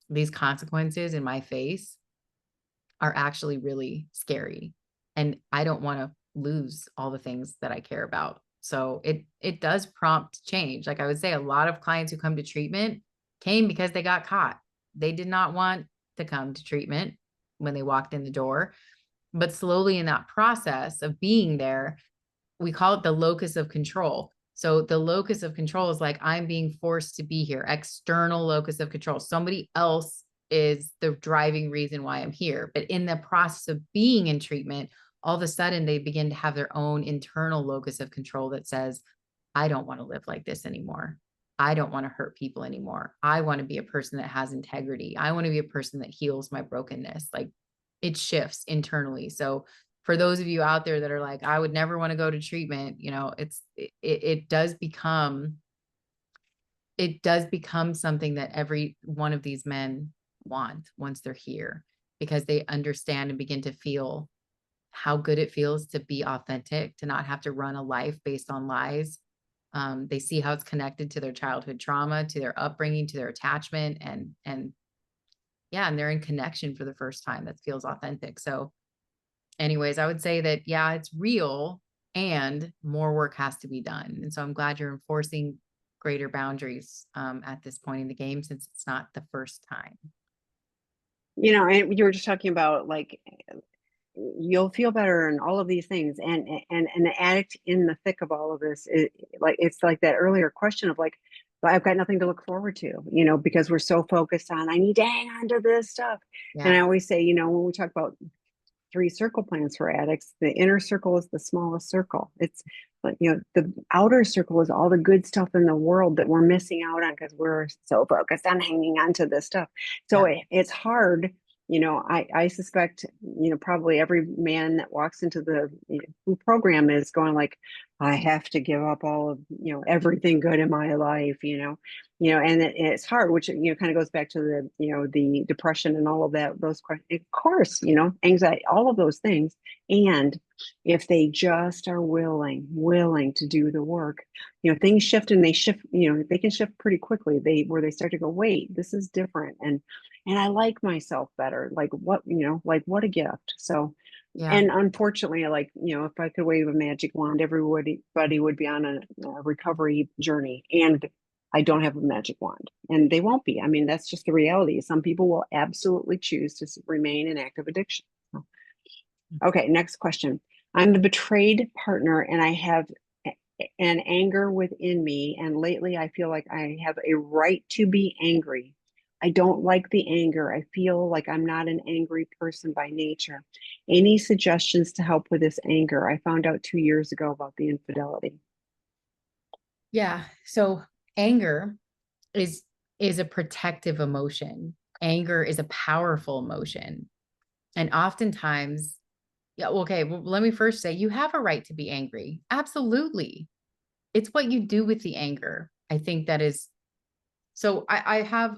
these consequences in my face are actually really scary. And I don't want to lose all the things that I care about. So it does prompt change. Like I would say, a lot of clients who come to treatment came because they got caught. They did not want to come to treatment when they walked in the door. But slowly in that process of being there, we call it the locus of control. So the locus of control is like, I'm being forced to be here, external locus of control. Somebody else is the driving reason why I'm here. But in the process of being in treatment, all of a sudden they begin to have their own internal locus of control that says, I don't want to live like this anymore. I don't want to hurt people anymore. I want to be a person that has integrity. I want to be a person that heals my brokenness. Like it shifts internally. So for those of you out there that are like, I would never want to go to treatment, it does become something that every one of these men want once they're here, because they understand and begin to feel how good it feels to be authentic, to not have to run a life based on lies. They see how it's connected to their childhood trauma, to their upbringing, to their attachment, and yeah, and they're in connection for the first time. That feels authentic. So, anyways, I would say that yeah, it's real, and more work has to be done. And so I'm glad you're enforcing greater boundaries at this point in the game, since it's not the first time. And you were just talking about like you'll feel better and all of these things, and the addict in the thick of all of this, it's like that earlier question of like, well, I've got nothing to look forward to, because we're so focused on I need to hang on to this stuff. And Yeah. I always say, when we talk about 3 circle plans for addicts, the inner circle is the smallest circle. It's like, the outer circle is all the good stuff in the world that we're missing out on because we're so focused on hanging on to this stuff. So Yeah. it's hard. I suspect, probably every man that walks into the program is going like, I have to give up all of, everything good in my life, and it's hard, which, kind of goes back to the depression and all of that, those questions, of course, anxiety, all of those things. And if they just are willing to do the work, things shift, and they shift, they can shift pretty quickly. Where they start to go, wait, this is different. And I like myself better. Like what a gift. So, Yeah. and unfortunately, like, if I could wave a magic wand, everybody would be on a recovery journey. And I don't have a magic wand, and they won't be. I mean, that's just the reality. Some people will absolutely choose to remain in active addiction. Okay, next question. I'm the betrayed partner, and I have an anger within me. And lately, I feel like I have a right to be angry. I don't like the anger. I feel like I'm not an angry person by nature. Any suggestions to help with this anger? I found out 2 years ago about the infidelity. Yeah. So anger is is a protective emotion. Anger is a powerful emotion. And oftentimes, yeah, okay, well, let me first say you have a right to be angry. Absolutely. It's what you do with the anger. I think that is so I have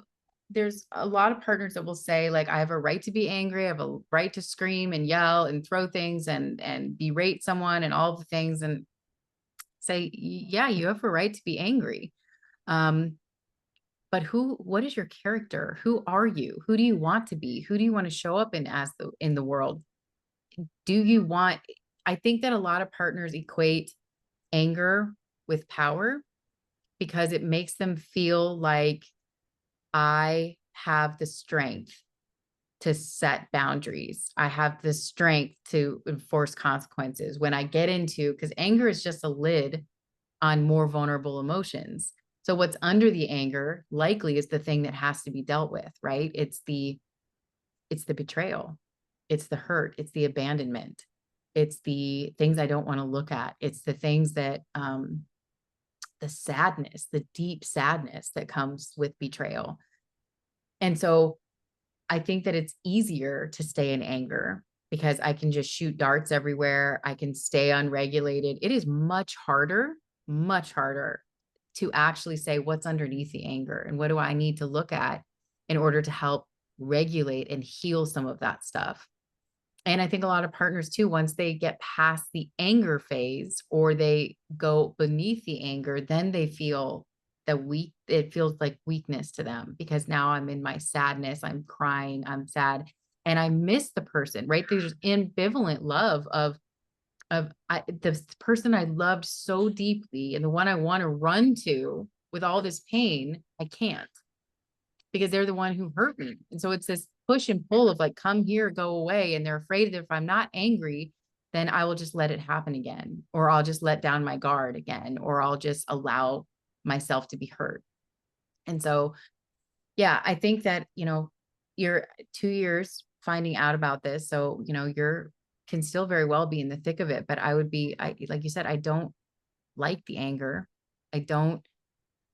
there's a lot of partners that will say, like, I have a right to be angry, I have a right to scream and yell and throw things and berate someone and all the things, and say, yeah, you have a right to be angry. Um, but what is your character? Who are you? Who do you want to be? Who do you want to show up in the world? Do you want, I think that a lot of partners equate anger with power, because it makes them feel like I have the strength to set boundaries. I have the strength to enforce consequences when I get into, because anger is just a lid on more vulnerable emotions. So what's under the anger likely is the thing that has to be dealt with, right? It's the betrayal. It's the hurt. It's the abandonment. It's the things I don't want to look at. It's the things that the sadness, the deep sadness that comes with betrayal. And so I think that it's easier to stay in anger because I can just shoot darts everywhere. I can stay unregulated. It is much harder to actually say what's underneath the anger and what do I need to look at in order to help regulate and heal some of that stuff. And I think a lot of partners too, once they get past the anger phase or they go beneath the anger, then they feel it feels like weakness to them because now I'm in my sadness, I'm crying, I'm sad, and I miss the person, right? There's ambivalent love of the person I loved so deeply and the one I want to run to with all this pain, I can't because they're the one who hurt me. And so it's this push and pull of like, come here, go away. And they're afraid that if I'm not angry, then I will just let it happen again, or I'll just let down my guard again, or I'll just allow myself to be hurt. And so, yeah, I think that, you're 2 years finding out about this. So, you're can still very well be in the thick of it, but I like you said, I don't like the anger. I don't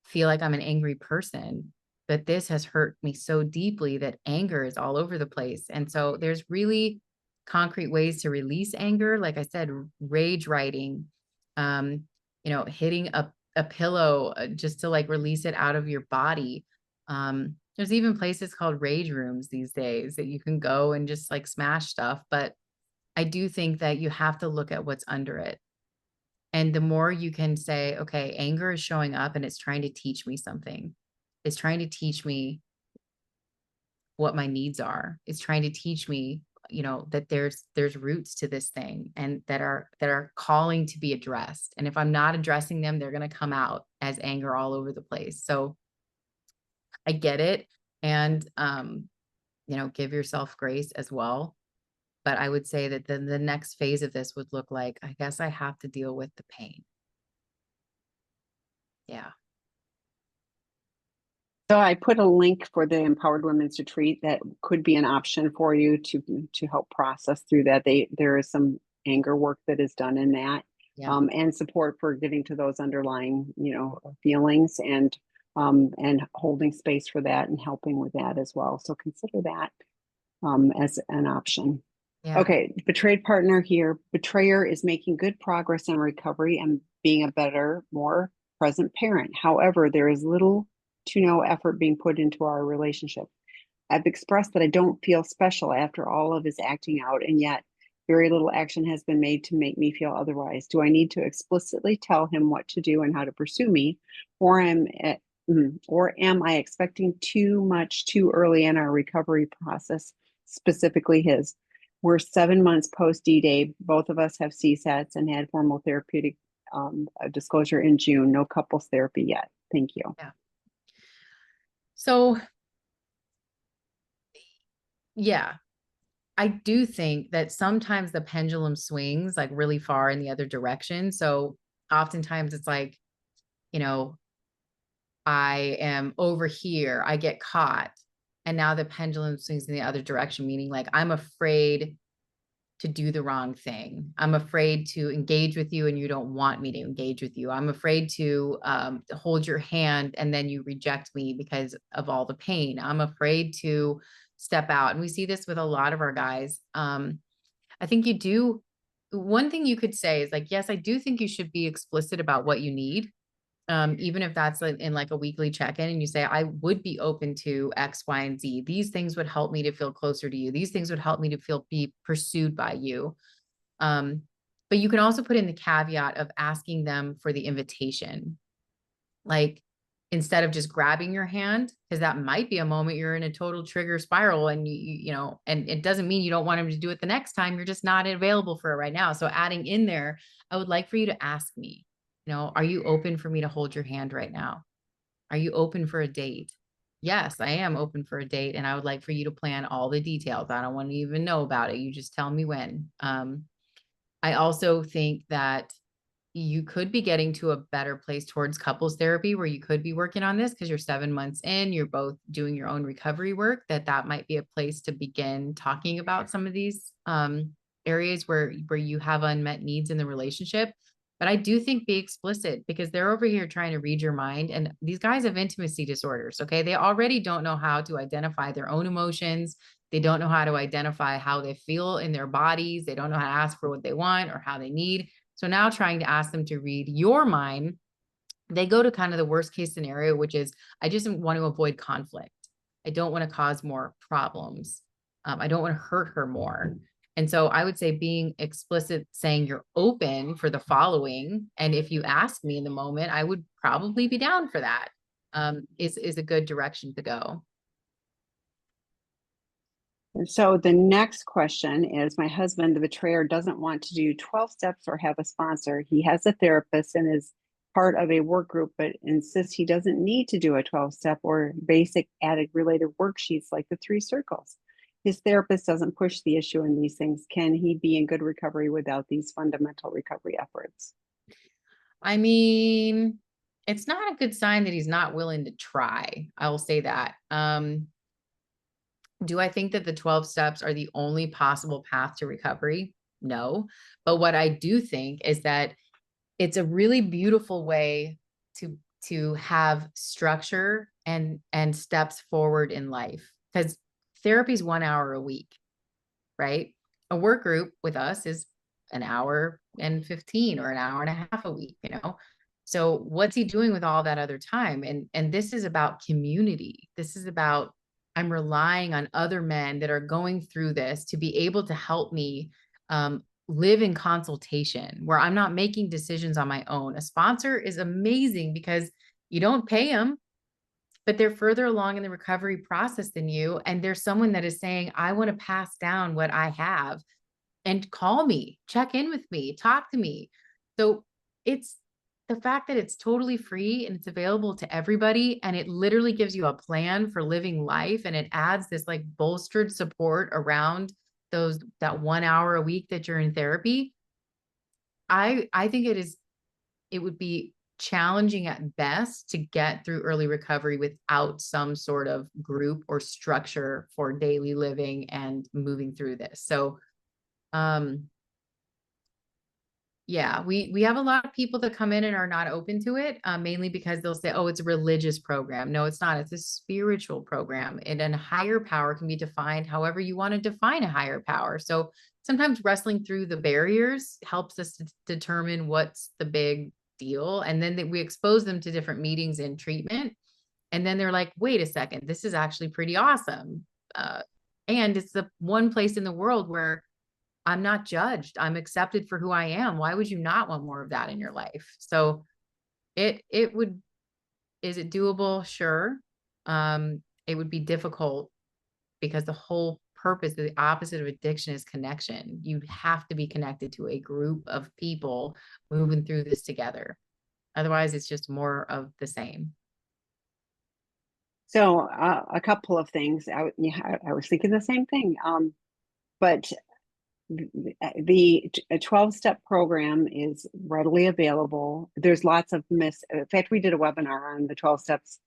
feel like I'm an angry person, but this has hurt me so deeply that anger is all over the place. And so there's really concrete ways to release anger. Like I said, rage writing, um, hitting a pillow just to like release it out of your body. There's even places called rage rooms these days that you can go and just like smash stuff. But I do think that you have to look at what's under it. And the more you can say, okay, anger is showing up and it's trying to teach me something. It's trying to teach me what my needs are. It's trying to teach me, that there's roots to this thing and that are calling to be addressed. And if I'm not addressing them, they're going to come out as anger all over the place. So I get it. And give yourself grace as well. But I would say that then the next phase of this would look like, I guess I have to deal with the pain. Yeah. So I put a link for the Empowered Women's Retreat that could be an option for you to help process through that. There is some anger work that is done in that, Yeah. and support for getting to those underlying, feelings and holding space for that and helping with that as well. So consider that as an option. Yeah. Okay, betrayed partner here. Betrayer is making good progress in recovery and being a better, more present parent. However, there is little to no effort being put into our relationship. I've expressed that I don't feel special after all of his acting out, and yet very little action has been made to make me feel otherwise. Do I need to explicitly tell him what to do and how to pursue me, or am I expecting too much too early in our recovery process, specifically his? We're 7 months post D-Day. Both of us have CSATs and had formal therapeutic disclosure in June. No couples therapy yet. Thank you. Yeah. So, yeah, I do think that sometimes the pendulum swings like really far in the other direction. So oftentimes it's like, I am over here, I get caught, and now the pendulum swings in the other direction, meaning like I'm afraid to do the wrong thing. I'm afraid to engage with you and you don't want me to engage with you. I'm afraid to hold your hand and then you reject me because of all the pain. I'm afraid to step out. And we see this with a lot of our guys. I think you do. One thing you could say is like, yes, I do think you should be explicit about what you need. Even if that's in like a weekly check-in and you say, I would be open to X, Y, and Z. These things would help me to feel closer to you. These things would help me to be pursued by you. But you can also put in the caveat of asking them for the invitation. Like instead of just grabbing your hand, because that might be a moment you're in a total trigger spiral and and it doesn't mean you don't want him to do it the next time. You're just not available for it right now. So adding in there, I would like for you to ask me, are you open for me to hold your hand right now? Are you open for a date? Yes, I am open for a date. And I would like for you to plan all the details. I don't want to even know about it. You just tell me when. I also think that you could be getting to a better place towards couples therapy where you could be working on this because you're 7 months in, you're both doing your own recovery work, that might be a place to begin talking about some of these areas where you have unmet needs in the relationship. But I do think be explicit because they're over here trying to read your mind. And these guys have intimacy disorders. Okay. They already don't know how to identify their own emotions. They don't know how to identify how they feel in their bodies. They don't know how to ask for what they want or how they need. So now trying to ask them to read your mind, they go to kind of the worst case scenario, which is, I just want to avoid conflict. I don't want to cause more problems. I don't want to hurt her more. And so I would say being explicit, saying you're open for the following. And if you ask me in the moment, I would probably be down for that. Is a good direction to go. So the next question is, my husband, the betrayer, doesn't want to do 12 steps or have a sponsor. He has a therapist and is part of a work group, but insists he doesn't need to do a 12-step or basic addict related worksheets like the 3 circles. His therapist doesn't push the issue in these things. Can he be in good recovery without these fundamental recovery efforts? I mean, it's not a good sign that he's not willing to try. I will say that. Do I think that the 12 steps are the only possible path to recovery? No. But what I do think is that it's a really beautiful way to to have structure and steps forward in life, because therapy is 1 hour a week, right? A work group with us is an hour and 15 or an hour and a half a week, you know? So what's he doing with all that other time? And this is about community. This is about, I'm relying on other men that are going through this to be able to help me live in consultation where I'm not making decisions on my own. A sponsor is amazing because you don't pay them, but they're further along in the recovery process than you. And there's someone that is saying, I want to pass down what I have, and call me, check in with me, talk to me. So it's the fact that it's totally free and it's available to everybody. And it literally gives you a plan for living life. And it adds this like bolstered support around that 1 hour a week that you're in therapy. I think it would be challenging at best to get through early recovery without some sort of group or structure for daily living and moving through this. So yeah, we have a lot of people that come in and are not open to it, mainly because they'll say, oh, it's a religious program. No, it's not. It's a spiritual program. And a higher power can be defined however you want to define a higher power. So sometimes wrestling through the barriers helps us to determine what's the big deal. And then we expose them to different meetings and treatment. And then they're like, wait a second, this is actually pretty awesome. And it's the one place in the world where I'm not judged. I'm accepted for who I am. Why would you not want more of that in your life? So it would, is it doable? Sure. It would be difficult because the whole purpose, the opposite of addiction is connection. You have to be connected to a group of people moving through this together. Otherwise, it's just more of the same. So a couple of things. I was thinking the same thing. But the 12-step program is readily available. There's lots of in fact, we did a webinar on the 12 steps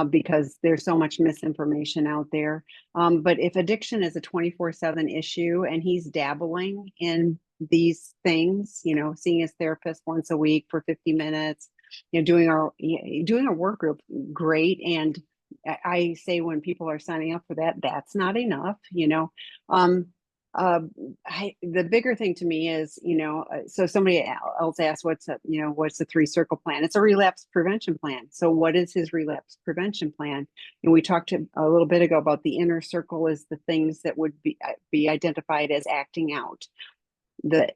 because there's so much misinformation out there. But if addiction is a 24/7 issue and he's dabbling in these things, you know, seeing his therapist once a week for 50 minutes, you know, doing a work group, great. And I say when people are signing up for that, that's not enough, you know. uh the bigger thing to me is, you know, so somebody else asked what's the 3 circle plan. It's a relapse prevention plan. So what is his relapse prevention plan? And we talked a little bit ago about the inner circle is the things that would be identified as acting out. The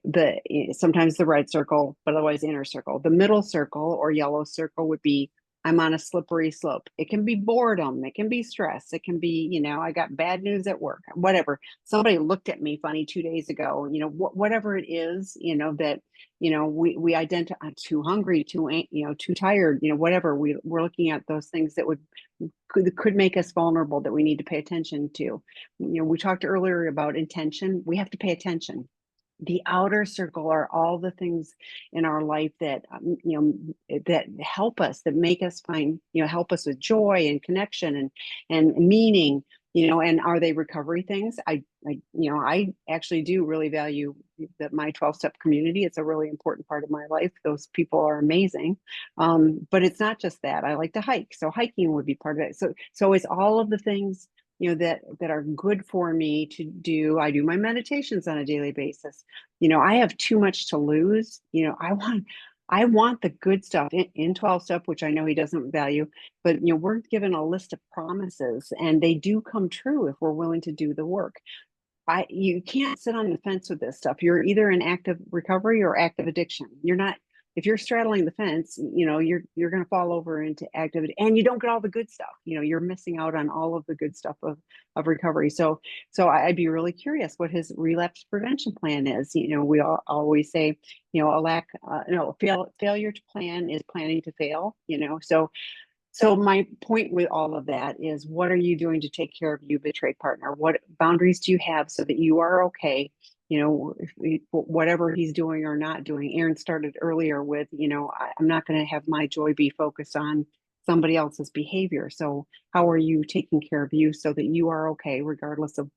sometimes the red circle, but otherwise inner circle. The middle circle or yellow circle would be, I'm on a slippery slope. It can be boredom, it can be stress, it can be, you know, I got bad news at work, whatever. Somebody looked at me funny 2 days ago, you know, whatever it is, you know, that, you know, we identify too hungry, too tired, you know, whatever. We're looking at those things that could make us vulnerable that we need to pay attention to. You know, we talked earlier about intention. We have to pay attention. The outer circle are all the things in our life that that help us, that make us find, you know, help us with joy and connection and meaning, you know. And are they recovery things? I actually do really value that my 12-step community. It's a really important part of my life. Those people are amazing. But it's not just that. I like to hike, so hiking would be part of it. So it's all of the things, you know, that are good for me to do. I do my meditations on a daily basis. You know, I have too much to lose. You know, I want the good stuff in 12 step, which I know he doesn't value, but you know, we're given a list of promises and they do come true if we're willing to do the work. You can't sit on the fence with this stuff. You're either in active recovery or active addiction. You're not. If you're straddling the fence, you know, you're going to fall over into activity, and you don't get all the good stuff. You know, you're missing out on all of the good stuff of recovery. So I'd be really curious what his relapse prevention plan is. You know, we always say, you know, failure to plan is planning to fail. You know, so my point with all of that is, what are you doing to take care of you, betrayed partner? What boundaries do you have so that you are okay? You know, whatever he's doing or not doing. Erin started earlier with, you know, I'm not going to have my joy be focused on somebody else's behavior. So how are you taking care of you so that you are okay, regardless of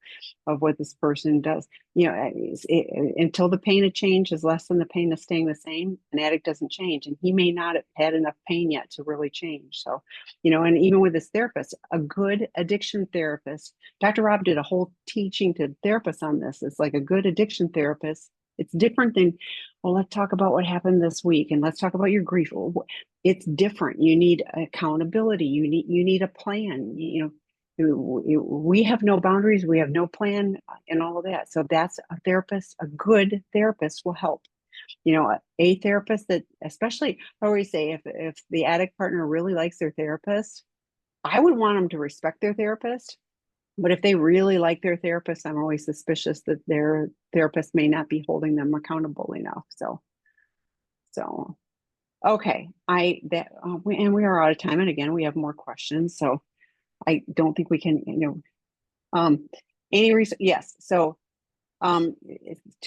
what this person does? Until the pain of change is less than the pain of staying the same, an addict doesn't change, and he may not have had enough pain yet to really change. So, and even with this therapist, a good addiction therapist, Dr. Rob did a whole teaching to therapists on this. It's like a good addiction therapist. It's different than, well, let's talk about what happened this week and let's talk about your grief. It's different. You need accountability. You need a plan. We have no boundaries. We have no plan and all of that. So that's a therapist. A good therapist will help. A therapist that, especially, I always say, if the addict partner really likes their therapist, I would want them to respect their therapist. But if they really like their therapist, I'm always suspicious that their therapist may not be holding them accountable enough. So okay, we are out of time, and again, we have more questions. So I don't think we can, any reason. Yes. So to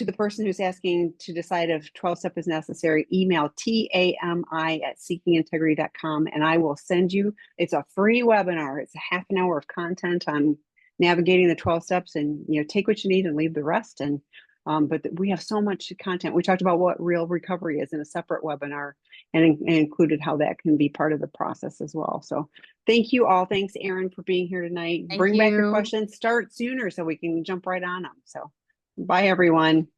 the person who's asking to decide if 12 step is necessary, email tami@seekingintegrity.com, and I will send you, it's a free webinar. It's a half an hour of content on navigating the 12 steps, and take what you need and leave the rest. And but we have so much content. We talked about what real recovery is in a separate webinar, and included how that can be part of the process as well. So thank you all. Thanks, Erin, for being here tonight. Thank Bring back your you. questions. Start sooner so we can jump right on them. So bye, everyone.